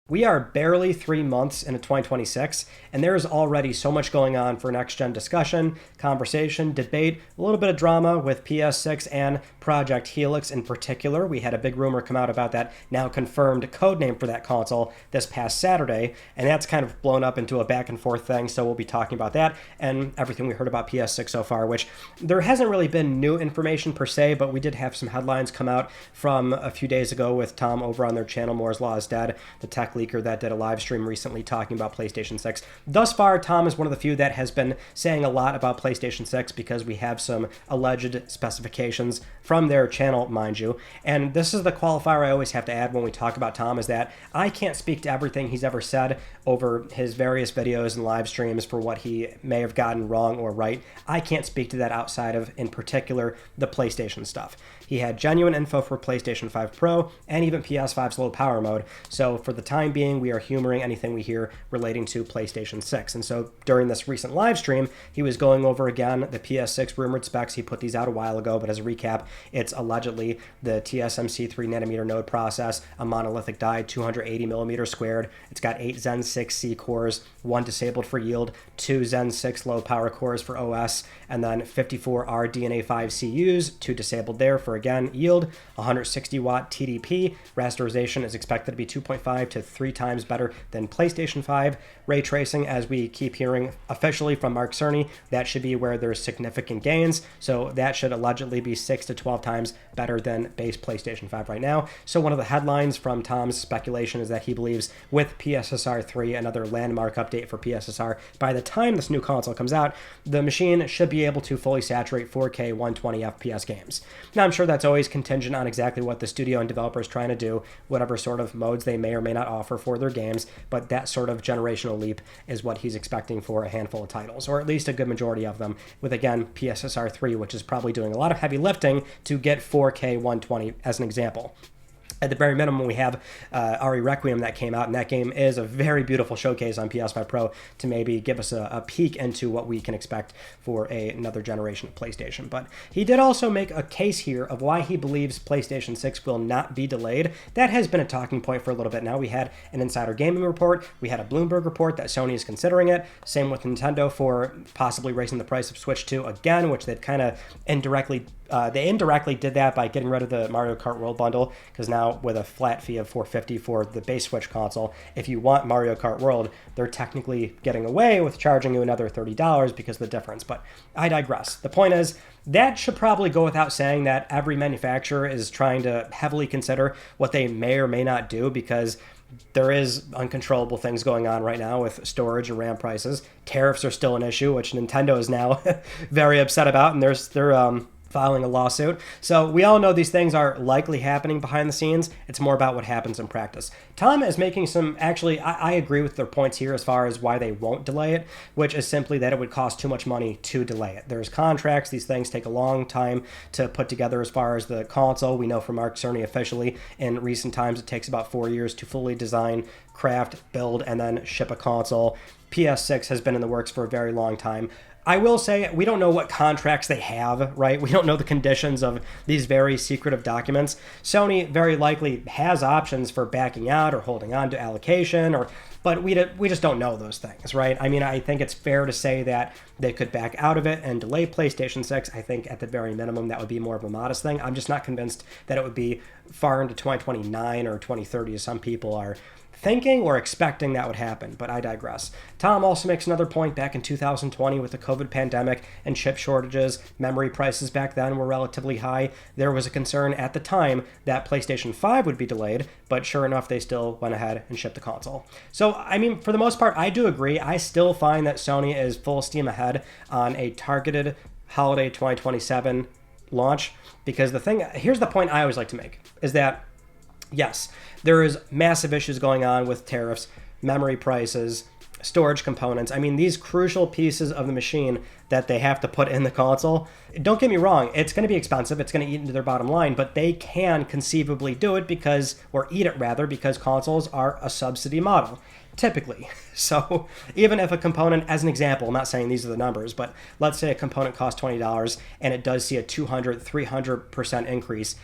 We are barely 3 months into 2026, and there is already so much going on for next-gen discussion, conversation, debate, a little bit of drama with PS6 and Project Helix in particular. We had a big rumor come out about that now confirmed codename for that console this past Saturday, and that's kind of blown up into a back and forth thing, so we'll be talking about that and everything we heard about PS6 so far, which there hasn't really been new information per se, but we did have some headlines come out from a few days ago with Tom over on their channel, Moore's Law is Dead, the tech leaker that did a live stream recently talking about PlayStation 6. Thus far, Tom is one of the few that has been saying a lot about PlayStation 6 because we have some alleged specifications from their channel, mind you. And this is the qualifier I always have to add when we talk about Tom, is that I can't speak to everything he's ever said over his various videos and live streams for what he may have gotten wrong or right. I can't speak to that outside of, in particular, the PlayStation stuff. He had genuine info for PlayStation 5 Pro and even PS5's low power mode. So for the time being, we are humoring anything we hear relating to PlayStation 6. And so during this recent live stream, he was going over again the PS6 rumored specs. He put these out a while ago, but as a recap, it's allegedly the TSMC 3nm node process, a monolithic die, 280mm squared. It's got 8 Zen 6C cores, 1 disabled for yield, 2 Zen 6 low power cores for OS, and then 54 RDNA 5 CUs, 2 disabled there for, again, yield, 160 watt TDP. Rasterization is expected to be 2.5 to 3 times better than PlayStation 5. Ray tracing, as we keep hearing officially from Mark Cerny, that should be where there's significant gains. So that should allegedly be 6 to 12 times better than base PlayStation 5 right now. So one of the headlines from Tom's speculation is that he believes with PSSR 3, another landmark update for PSSR, by the time this new console comes out, the machine should be able to fully saturate 4K 120 FPS games. Now, I'm sure that's always contingent on exactly what the studio and developer is trying to do, whatever sort of modes they may or may not offer for their games, but that sort of generational leap is what he's expecting for a handful of titles, or at least a good majority of them, with, again, PSSR 3, which is probably doing a lot of heavy lifting to get 4K 120 as an example. At the very minimum, we have RE Requiem that came out, and that game is a very beautiful showcase on PS5 Pro to maybe give us a peek into what we can expect for another generation of PlayStation. But he did also make a case here of why he believes PlayStation 6 will not be delayed. That has been a talking point for a little bit now. We had an Insider Gaming report. We had a Bloomberg report that Sony is considering it. Same with Nintendo for possibly raising the price of Switch 2 again, which they've kind of indirectly did that by getting rid of the Mario Kart World Bundle, because now with a flat fee of $450 for the base Switch console, if you want Mario Kart World, they're technically getting away with charging you another $30 because of the difference. But I digress. The point is, that should probably go without saying that every manufacturer is trying to heavily consider what they may or may not do, because there is uncontrollable things going on right now with storage and RAM prices. Tariffs are still an issue, which Nintendo is now very upset about, and they're filing a lawsuit. So we all know these things are likely happening behind the scenes. It's more about what happens in practice. Tom is making some, actually, I agree with their points here as far as why they won't delay it, which is simply that it would cost too much money to delay it. There's contracts. These things take a long time to put together as far as the console. We know from Mark Cerny officially in recent times it takes about 4 years to fully design, craft, build, and then ship a console. PS6 has been in the works for a very long time. I will say, we don't know what contracts they have, right? We don't know the conditions of these very secretive documents. Sony very likely has options for backing out or holding on to allocation, but we just don't know those things, right? I mean, I think it's fair to say that they could back out of it and delay PlayStation 6. I think at the very minimum, that would be more of a modest thing. I'm just not convinced that it would be far into 2029 or 2030, as some people are thinking or expecting that would happen, but I digress. Tom also makes another point. Back in 2020 with the COVID pandemic and chip shortages, memory prices back then were relatively high. There was a concern at the time that PlayStation 5 would be delayed, but sure enough, they still went ahead and shipped the console. So, I mean, for the most part, I do agree. I still find that Sony is full steam ahead on a targeted holiday 2027 launch, because here's the point I always like to make, is that yes, there is massive issues going on with tariffs, memory prices, storage components. I mean, these crucial pieces of the machine that they have to put in the console, don't get me wrong, it's going to be expensive, it's going to eat into their bottom line, but they can conceivably do it because consoles are a subsidy model, typically. So even if a component, as an example, I'm not saying these are the numbers, but let's say a component costs $20 and it does see a 200-300% increase,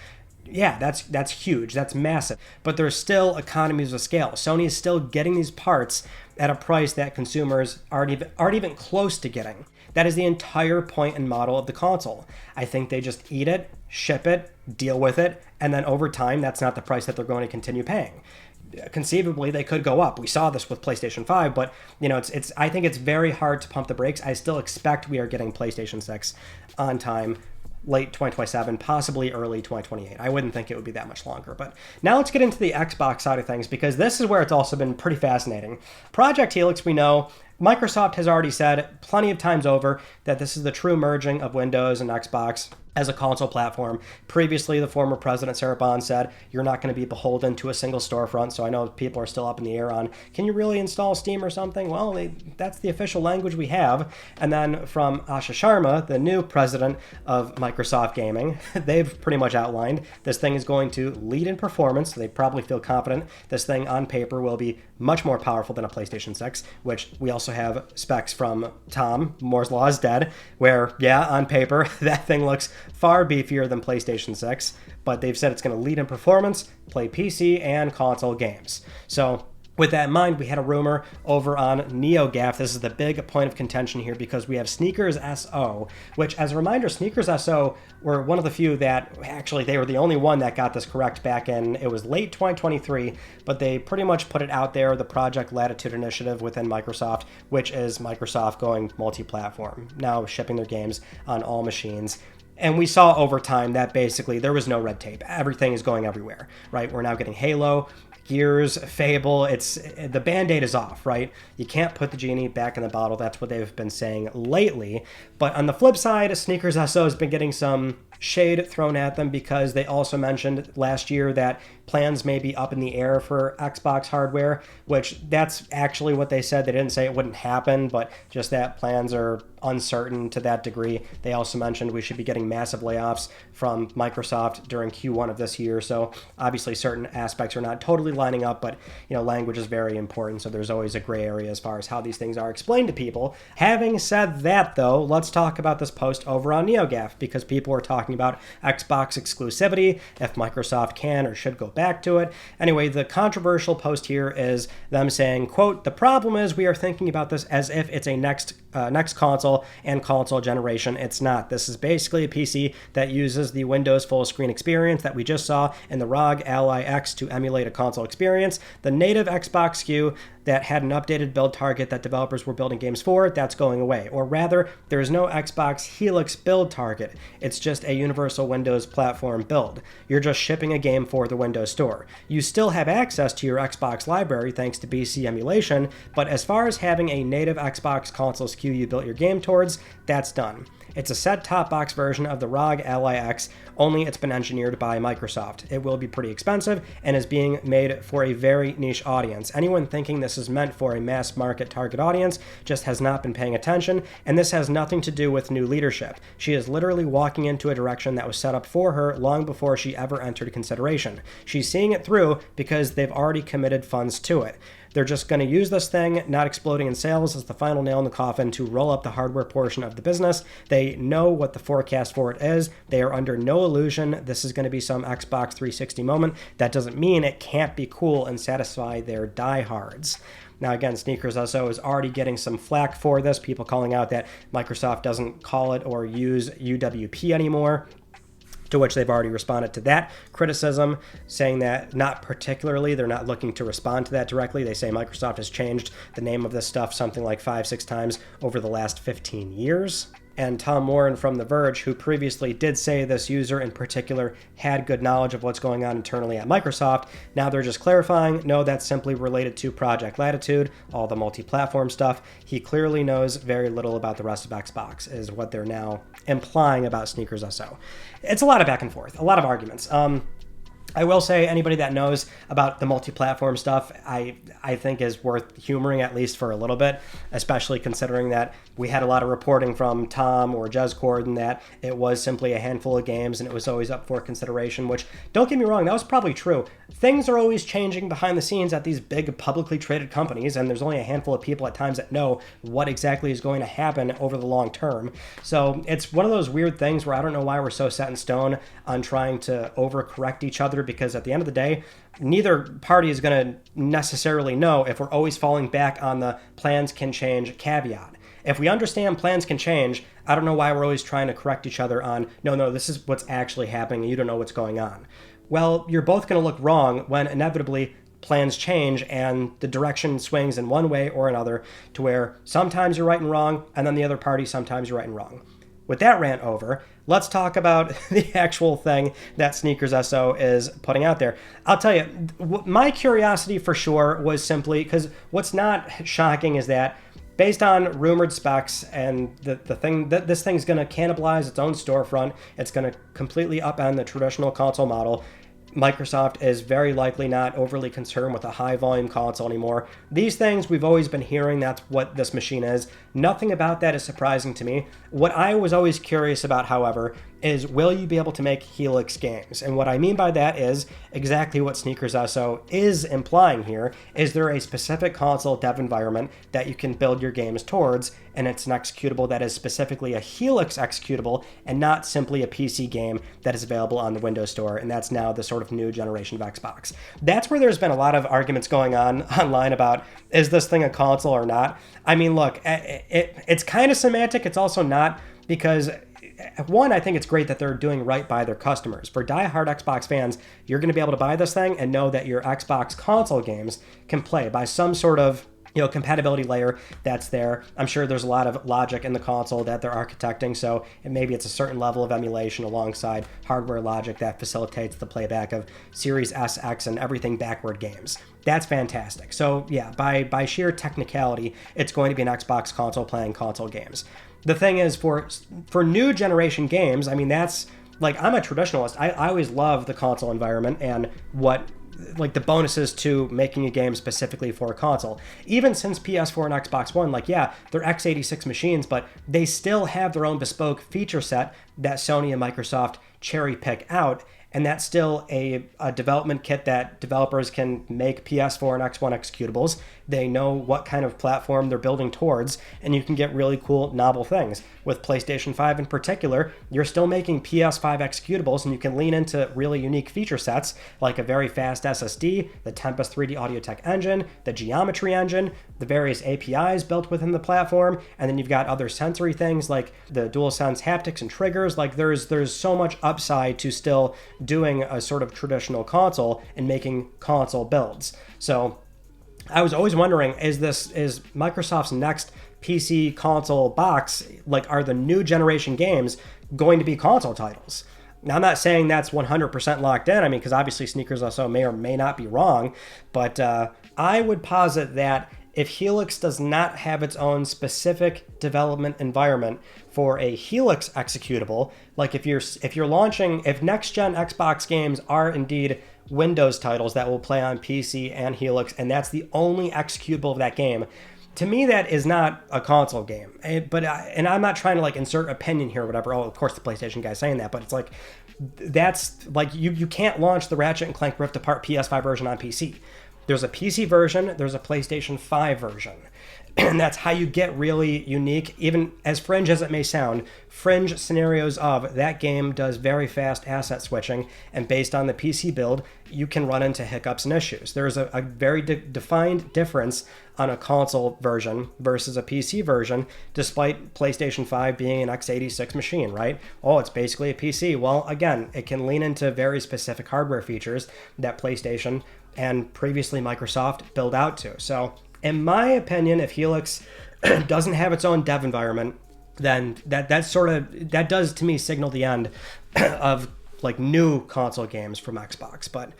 Yeah, that's huge. That's massive. But there's still economies of scale. Sony is still getting these parts at a price that consumers aren't even close to getting. That is the entire point and model of the console. I think they just eat it, ship it, deal with it, and then over time, that's not the price that they're going to continue paying. Conceivably, they could go up. We saw this with PlayStation 5, but it's. I think it's very hard to pump the brakes. I still expect we are getting PlayStation 6 on time, late 2027, possibly early 2028. I wouldn't think it would be that much longer. But now let's get into the Xbox side of things, because this is where it's also been pretty fascinating. Project Helix, we know, Microsoft has already said plenty of times over that this is the true merging of Windows and Xbox as a console platform. Previously, the former president, Sarah Bond, said, you're not going to be beholden to a single storefront. So I know people are still up in the air on, can you really install Steam or something? Well, that's the official language we have. And then from Asha Sharma, the new president of Microsoft Gaming, they've pretty much outlined this thing is going to lead in performance. So they probably feel confident this thing on paper will be much more powerful than a PlayStation 6, which we also have specs from Tom, Moore's Law is Dead, where, yeah, on paper, that thing looks far beefier than PlayStation 6, but they've said it's going to lead in performance, play PC and console games. So with that in mind, we had a rumor over on NeoGAF. This is the big point of contention here because we have Sneakers SO, which, as a reminder, Sneakers SO were one of the few that, actually, they were the only one that got this correct back in, it was late 2023, but they pretty much put it out there, the Project Latitude initiative within Microsoft, which is Microsoft going multi-platform, now shipping their games on all machines. And we saw over time that basically there was no red tape. Everything is going everywhere, right? We're now getting Halo, Gears, Fable. It's the Band-Aid is off, right? You can't put the genie back in the bottle. That's what they've been saying lately. But on the flip side, Sneakers SO has been getting some shade thrown at them because they also mentioned last year that plans may be up in the air for Xbox hardware, which that's actually what they said. They didn't say it wouldn't happen, but just that plans are uncertain to that degree. They also mentioned we should be getting massive layoffs from Microsoft during Q1 of this year. So obviously certain aspects are not totally lining up, but language is very important. So there's always a gray area as far as how these things are explained to people. Having said that, though, let's talk about this post over on NeoGAF, because people are talking about Xbox exclusivity, if Microsoft can or should go back to it. Anyway, the controversial post here is them saying, quote, the problem is we are thinking about this as if it's a next console and console generation. It's not. This is basically a PC that uses the Windows full screen experience that we just saw in the ROG Ally X to emulate a console experience. The native Xbox SKU that had an updated build target that developers were building games for, that's going away. Or rather, there is no Xbox Helix build target. It's just a universal Windows platform build. You're just shipping a game for the Windows Store. You still have access to your Xbox library thanks to BC emulation, but as far as having a native Xbox console SKU you built your game towards, that's done. It's a set-top box version of the ROG Ally X, only it's been engineered by Microsoft. It will be pretty expensive and is being made for a very niche audience. Anyone thinking this is meant for a mass market target audience just has not been paying attention, and this has nothing to do with new leadership. She is literally walking into a direction that was set up for her long before she ever entered consideration. She's seeing it through because they've already committed funds to it. They're just going to use this thing, not exploding in sales, as the final nail in the coffin to roll up the hardware portion of the business. They know what the forecast for it is. They are under no illusion this is going to be some Xbox 360 moment. That doesn't mean it can't be cool and satisfy their diehards. Now, again, Sneakers SO is already getting some flack for this, people calling out that Microsoft doesn't call it or use UWP anymore, to which they've already responded to that criticism, saying that not particularly, they're not looking to respond to that directly. They say Microsoft has changed the name of this stuff something like 5-6 times over the last 15 years. And Tom Warren from The Verge, who previously did say this user in particular had good knowledge of what's going on internally at Microsoft, now they're just clarifying, no, that's simply related to Project Latitude, all the multi-platform stuff. He clearly knows very little about the rest of Xbox, is what they're now implying about Sneakers SO. It's a lot of back and forth, a lot of arguments. I will say anybody that knows about the multi-platform stuff, I think is worth humoring at least for a little bit, especially considering that we had a lot of reporting from Tom or Jezcord that it was simply a handful of games and it was always up for consideration, which, don't get me wrong, that was probably true. Things are always changing behind the scenes at these big publicly traded companies, and there's only a handful of people at times that know what exactly is going to happen over the long term. So it's one of those weird things where I don't know why we're so set in stone on trying to overcorrect each other, because at the end of the day, neither party is going to necessarily know if we're always falling back on the plans can change caveat. If we understand plans can change, I don't know why we're always trying to correct each other on, no, this is what's actually happening and you don't know what's going on. Well, you're both going to look wrong when inevitably plans change and the direction swings in one way or another, to where sometimes you're right and wrong, and then the other party, sometimes you're right and wrong. With that rant over, let's talk about the actual thing that Sneakers SO is putting out there. I'll tell you, my curiosity for sure was simply because what's not shocking is that based on rumored specs and the thing that this thing's going to cannibalize its own storefront, it's going to completely upend the traditional console model. Microsoft is very likely not overly concerned with a high volume console anymore. These things we've always been hearing, that's what this machine is. Nothing about that is surprising to me. What I was always curious about, however, is will you be able to make Helix games? And what I mean by that is exactly what Sneakers SO is implying here. Is there a specific console dev environment that you can build your games towards, and it's an executable that is specifically a Helix executable and not simply a PC game that is available on the Windows Store, and that's now the sort of new generation of Xbox. That's where there's been a lot of arguments going on online about, is this thing a console or not? I mean, look, it's kind of semantic. It's also not, because one, I think it's great that they're doing right by their customers. For diehard Xbox fans, you're going to be able to buy this thing and know that your Xbox console games can play by some sort of compatibility layer that's there. I'm sure there's a lot of logic in the console that they're architecting, so maybe it's a certain level of emulation alongside hardware logic that facilitates the playback of Series S, X, and everything backward games. That's fantastic. So yeah, by sheer technicality, it's going to be an Xbox console playing console games. The thing is, for new generation games, I mean, that's like, I'm a traditionalist. I always love the console environment and what, like, the bonuses to making a game specifically for a console. Even since PS4 and Xbox One, like, yeah, they're x86 machines, but they still have their own bespoke feature set that Sony and Microsoft cherry pick out, and that's still a development kit that developers can make PS4 and X1 executables. They know what kind of platform they're building towards, and you can get really cool, novel things. With PlayStation 5 in particular, you're still making PS5 executables, and you can lean into really unique feature sets, like a very fast SSD, the Tempest 3D Audio Tech engine, the Geometry engine, the various APIs built within the platform, and then you've got other sensory things like the DualSense haptics and triggers. Like, there's so much upside to still doing a sort of traditional console and making console builds. So I was always wondering, is Microsoft's next PC console box, like, are the new generation games going to be console titles? Now, I'm not saying that's 100% locked in. I mean, because obviously Sneakers also may or may not be wrong, but I would posit that if Helix does not have its own specific development environment for a Helix executable, like if next gen Xbox games are indeed Windows titles that will play on PC and Helix, and that's the only executable of that game, to me that is not a console game. And I'm not trying to like insert opinion here or whatever. Oh, of course the PlayStation guy's saying that, but it's like, that's like, you can't launch the Ratchet and Clank Rift Apart PS5 version on PC. There's a PC version, there's a PlayStation 5 version. And that's how you get really unique, even as fringe as it may sound, fringe scenarios of that game does very fast asset switching, and based on the PC build, you can run into hiccups and issues. There's a very defined difference on a console version versus a PC version, despite PlayStation 5 being an x86 machine, right? Oh, it's basically a PC. Well, again, it can lean into very specific hardware features that PlayStation and previously Microsoft build out to. So, in my opinion, if Helix doesn't have its own dev environment, then that does to me signal the end of like new console games from Xbox. But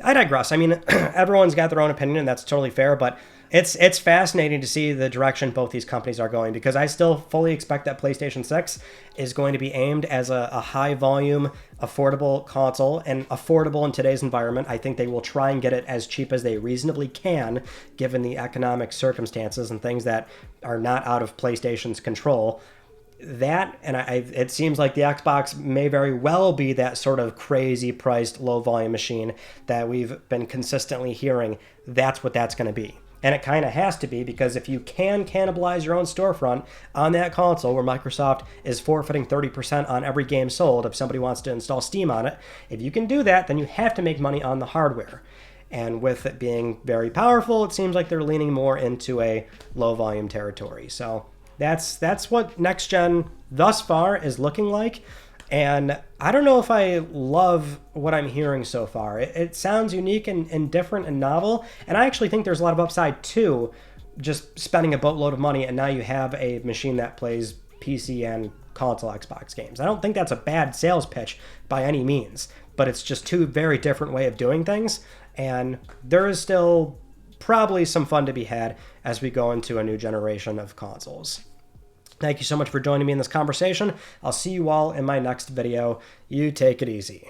I digress. I mean, everyone's got their own opinion, and that's totally fair, but it's fascinating to see the direction both these companies are going, because I still fully expect that PlayStation 6 is going to be aimed as a high volume, affordable console, and affordable in today's environment. I think they will try and get it as cheap as they reasonably can, given the economic circumstances and things that are not out of PlayStation's control. That, and it seems like the Xbox may very well be that sort of crazy priced low volume machine that we've been consistently hearing. That's what that's going to be. And it kind of has to be, because if you can cannibalize your own storefront on that console, where Microsoft is forfeiting 30% on every game sold if somebody wants to install Steam on it, if you can do that, then you have to make money on the hardware. And with it being very powerful, it seems like they're leaning more into a low volume territory. So that's what next gen thus far is looking like. And I don't know if I love what I'm hearing so far. It sounds unique and different and novel. And I actually think there's a lot of upside to just spending a boatload of money and now you have a machine that plays PC and console Xbox games. I don't think that's a bad sales pitch by any means, but it's just two very different way of doing things. And there is still probably some fun to be had as we go into a new generation of consoles. Thank you so much for joining me in this conversation. I'll see you all in my next video. You take it easy.